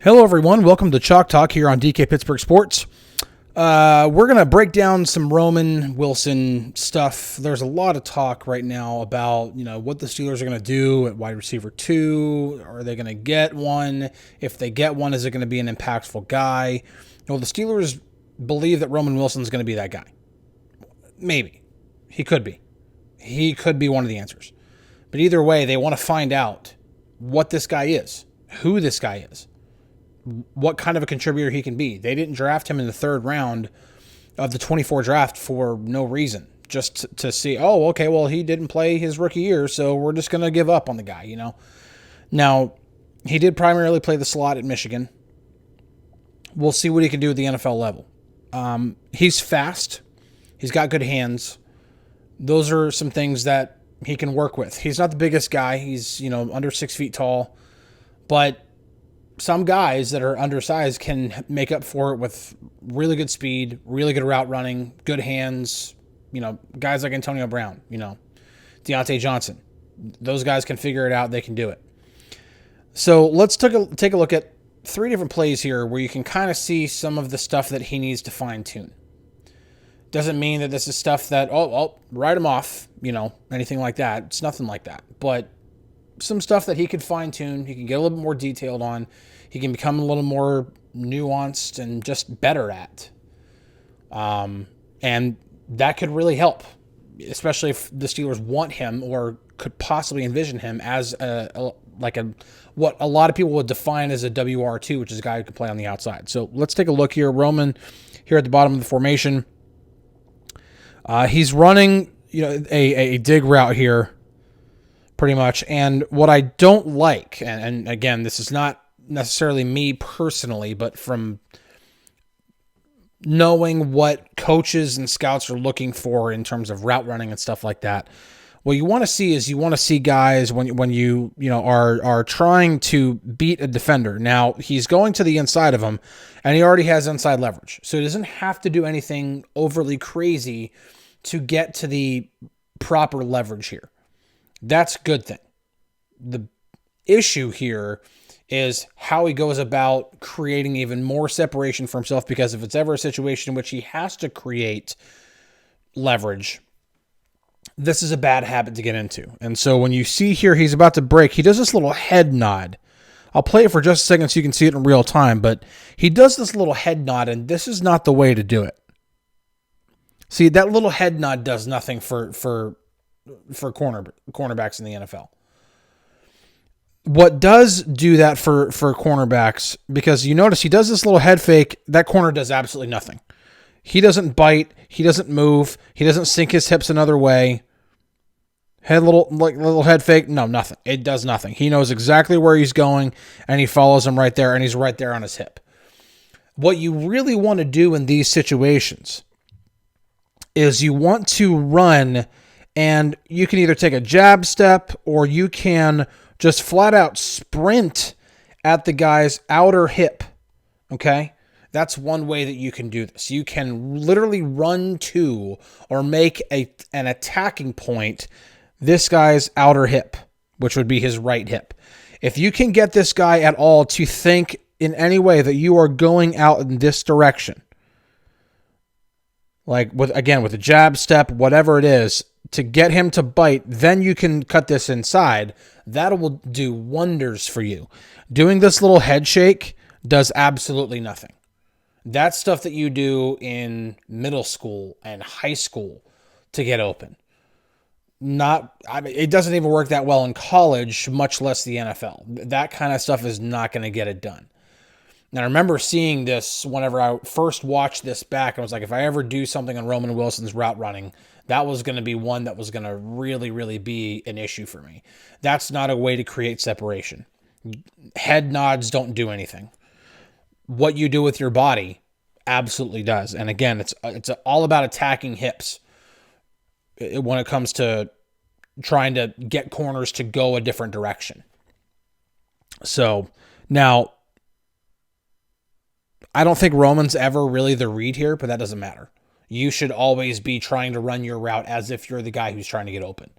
Hello, everyone. Welcome to Chalk Talk here on DK Pittsburgh Sports. We're going to break down some Ramon Wilson stuff. There's a lot of talk right now about, what the Steelers are going to do at wide receiver 2. Are they going to get one? If they get one, is it going to be an impactful guy? The Steelers believe that Ramon Wilson is going to be that guy. Maybe. He could be. He could be one of the answers. But either way, they want to find out what this guy is, who this guy is, what kind of a contributor he can be. They didn't draft him in the third round of the 24 draft for no reason, just to see, he didn't play his rookie year, so we're just going to give up on the guy, Now, he did primarily play the slot at Michigan. We'll see what he can do at the NFL level. He's fast. He's got good hands. Those are some things that he can work with. He's not the biggest guy. He's, under 6 feet tall, but some guys that are undersized can make up for it with really good speed, really good route running, good hands, guys like Antonio Brown, Deontay Johnson. Those guys can figure it out. They can do it. So let's take a look at 3 different plays here where you can kind of see some of the stuff that he needs to fine tune. Doesn't mean that this is stuff that, write him off, anything like that. It's nothing like that. But some stuff that he could fine tune, he can get a little bit more detailed on, he can become a little more nuanced and just better at. And that could really help, especially if the Steelers want him or could possibly envision him as what a lot of people would define as a WR2, which is a guy who can play on the outside. So let's take a look here. Ramon here at the bottom of the formation. He's running, a dig route here, pretty much. And what I don't like, and again, this is not necessarily me personally, but from knowing what coaches and scouts are looking for in terms of route running and stuff like that, what you want to see is guys when you are trying to beat a defender. Now, he's going to the inside of him, and he already has inside leverage. So he doesn't have to do anything overly crazy to get to the proper leverage here. That's a good thing. The issue here is how he goes about creating even more separation for himself, because if it's ever a situation in which he has to create leverage, this is a bad habit to get into. And so when you see here he's about to break, he does this little head nod. I'll play it for just a second so you can see it in real time, but he does this little head nod, and this is not the way to do it. See, that little head nod does nothing for cornerbacks in the NFL. What does do that for cornerbacks, because you notice he does this little head fake, that corner does absolutely nothing. He doesn't bite, he doesn't move, he doesn't sink his hips another way. Little head fake, no, nothing. It does nothing. He knows exactly where he's going, and he follows him right there, and he's right there on his hip. What you really want to do in these situations is you want to run, and you can either take a jab step or you can just flat out sprint at the guy's outer hip, okay? That's one way that you can do this. You can literally run to or make an attacking point this guy's outer hip, which would be his right hip. If you can get this guy at all to think in any way that you are going out in this direction, like with a jab step, whatever it is, to get him to bite, then you can cut this inside. That will do wonders for you. Doing this little head shake does absolutely nothing. That's stuff that you do in middle school and high school to get open. It doesn't even work that well in college, much less the NFL. That kind of stuff is not going to get it done. Now, I remember seeing this whenever I first watched this back. I was like, if I ever do something on Ramon Wilson's route running, that was going to be one that was going to really, really be an issue for me. That's not a way to create separation. Head nods don't do anything. What you do with your body absolutely does. And again, it's all about attacking hips when it comes to trying to get corners to go a different direction. So now, I don't think Ramon's ever really the read here, but that doesn't matter. You should always be trying to run your route as if you're the guy who's trying to get open.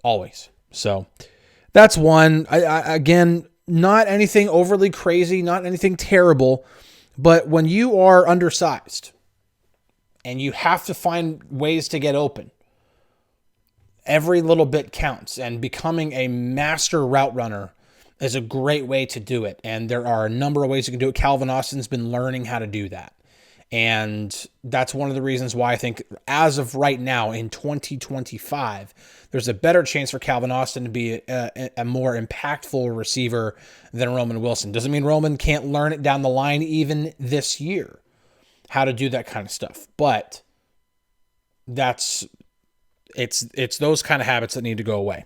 Always. So that's one. Again, Not anything overly crazy, not anything terrible, but when you are undersized and you have to find ways to get open, every little bit counts, and becoming a master route runner is a great way to do it. And there are a number of ways you can do it. Calvin Austin's been learning how to do that. And that's one of the reasons why I think as of right now in 2025, there's a better chance for Calvin Austin to be a more impactful receiver than Roman Wilson. Doesn't mean Roman can't learn it down the line even this year, how to do that kind of stuff. But it's those kind of habits that need to go away.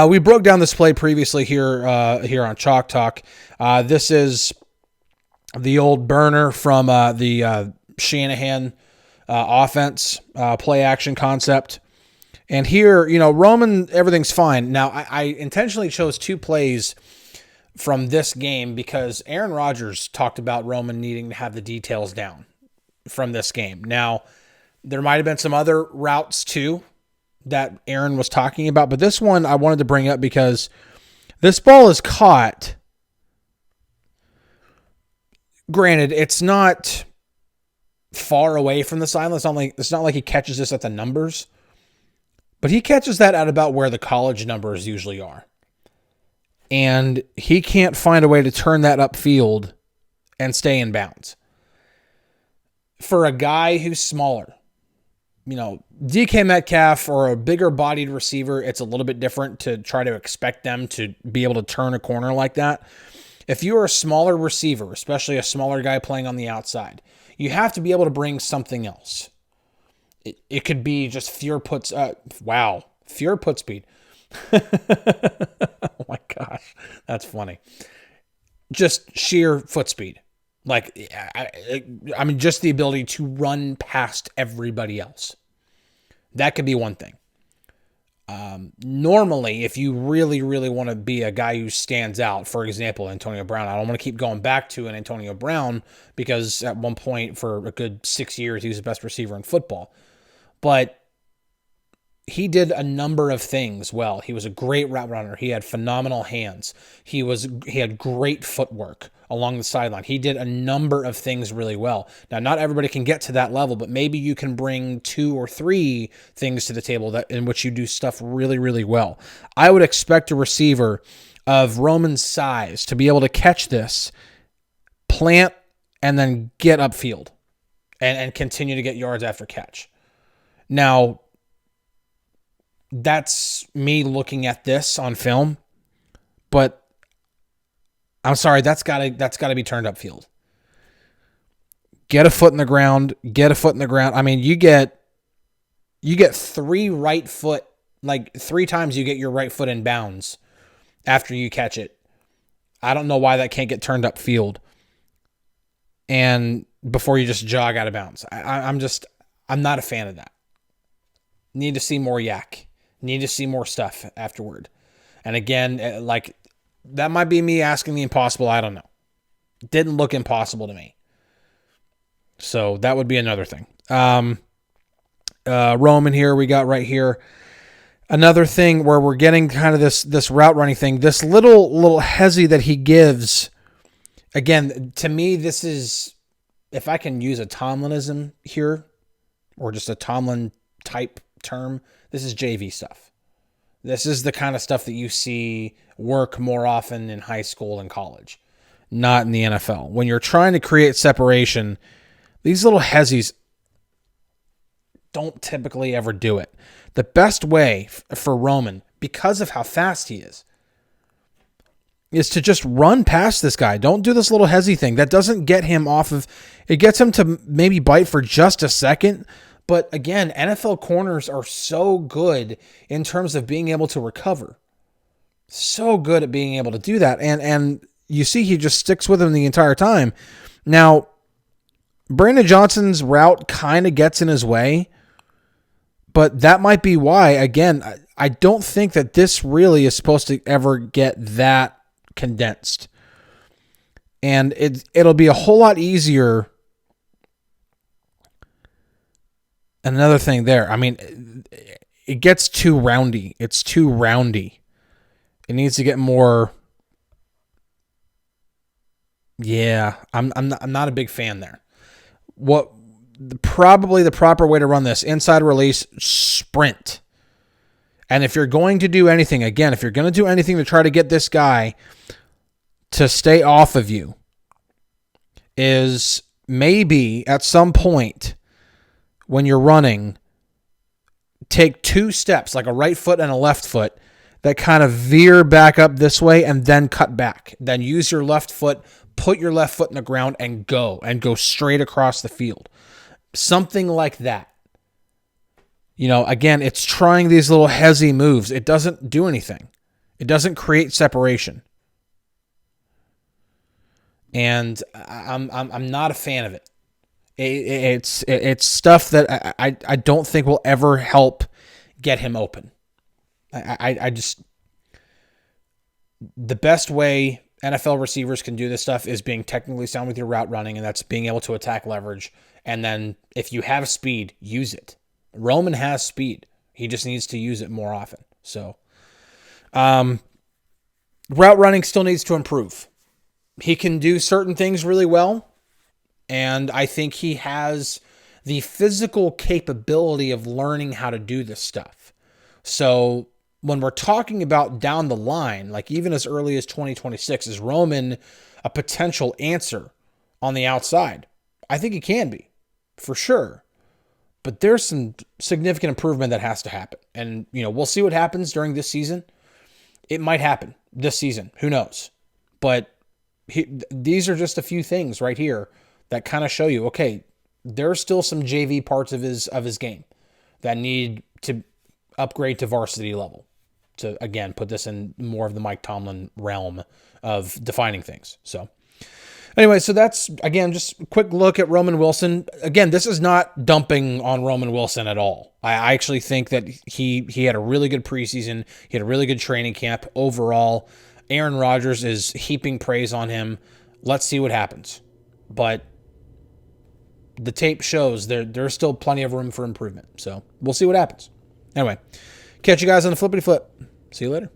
We broke down this play previously here on Chalk Talk. This is the old burner from the Shanahan offense, play action concept. And here, Roman, everything's fine. Now, I intentionally chose two plays from this game because Aaron Rodgers talked about Roman needing to have the details down from this game. Now, there might have been some other routes too that Aaron was talking about, but this one I wanted to bring up because this ball is caught. Granted, it's not far away from the sideline. It's not like he catches this at the numbers, but he catches that at about where the college numbers usually are. And he can't find a way to turn that upfield and stay in bounds. For a guy who's smaller, DK Metcalf or a bigger bodied receiver, it's a little bit different to try to expect them to be able to turn a corner like that. If you're a smaller receiver, especially a smaller guy playing on the outside, you have to be able to bring something else. It could be just pure put speed. Oh my gosh, that's funny. Just sheer foot speed. Just the ability to run past everybody else. That could be one thing. Normally, if you really, really want to be a guy who stands out, for example, Antonio Brown, I don't want to keep going back to an Antonio Brown because at one point for a good 6 years, he was the best receiver in football. But he did a number of things well. He was a great route runner. He had phenomenal hands. He had great footwork along the sideline. He did a number of things really well. Now, not everybody can get to that level, but maybe you can bring 2 or 3 things to the table in which you do stuff really, really well. I would expect a receiver of Roman's size to be able to catch this, plant, and then get upfield and continue to get yards after catch. Now, that's me looking at this on film, but I'm sorry, that's got to be turned upfield. Get a foot in the ground. I mean, you get 3 right foot, 3 times you get your right foot in bounds after you catch it. I don't know why that can't get turned upfield and before you just jog out of bounds. I'm not a fan of that. Need to see more yak. Need to see more stuff afterward. And again, that might be me asking the impossible. I don't know. Didn't look impossible to me. So that would be another thing. Roman here, we got right here. Another thing where we're getting kind of this route running thing, this little hezzy that he gives. Again, to me, this is, if I can use a Tomlinism here, or just a Tomlin type term, this is JV stuff. This is the kind of stuff that you see work more often in high school and college, not in the NFL. When you're trying to create separation, these little hezzies don't typically ever do it. The best way for Roman, because of how fast he is to just run past this guy. Don't do this little hezzy thing. That doesn't get him off of, it gets him to maybe bite for just a second. But again, NFL corners are so good in terms of being able to recover. So good at being able to do that. And you see he just sticks with him the entire time. Now, Brandon Johnson's route kind of gets in his way, but that might be why. Again, I don't think that this really is supposed to ever get that condensed. And it'll be a whole lot easier. Another thing there, I mean, it gets too roundy. It's too roundy. It needs to get more. Yeah, I'm not a big fan there. Probably the proper way to run this, inside release, sprint. And if you're going to do anything, again, if you're going to do anything to try to get this guy to stay off of you, is maybe at some point when you're running, take 2 steps, like a right foot and a left foot, that kind of veer back up this way and then cut back. Then use your left foot, put your left foot in the ground and go straight across the field. Something like that. Again, it's trying these little hezzy moves. It doesn't do anything. It doesn't create separation. And I'm not a fan of it. It's stuff that I don't think will ever help get him open. I just, the best way NFL receivers can do this stuff is being technically sound with your route running, and that's being able to attack leverage. And then if you have speed, use it. Roman has speed. He just needs to use it more often. So, route running still needs to improve. He can do certain things really well, and I think he has the physical capability of learning how to do this stuff. So when we're talking about down the line, like even as early as 2026, is Roman a potential answer on the outside? I think he can be, for sure. But there's some significant improvement that has to happen. And, we'll see what happens during this season. It might happen this season. Who knows? But these are just a few things right here that kind of show you, okay, there's still some JV parts of his game that need to upgrade to varsity level to, again, put this in more of the Mike Tomlin realm of defining things. So anyway, so that's, again, just a quick look at Roman Wilson. Again, this is not dumping on Roman Wilson at all. I actually think that he had a really good preseason. He had a really good training camp overall. Aaron Rodgers is heaping praise on him. Let's see what happens. But the tape shows there's still plenty of room for improvement. So we'll see what happens. Anyway, catch you guys on the flippity flip. See you later.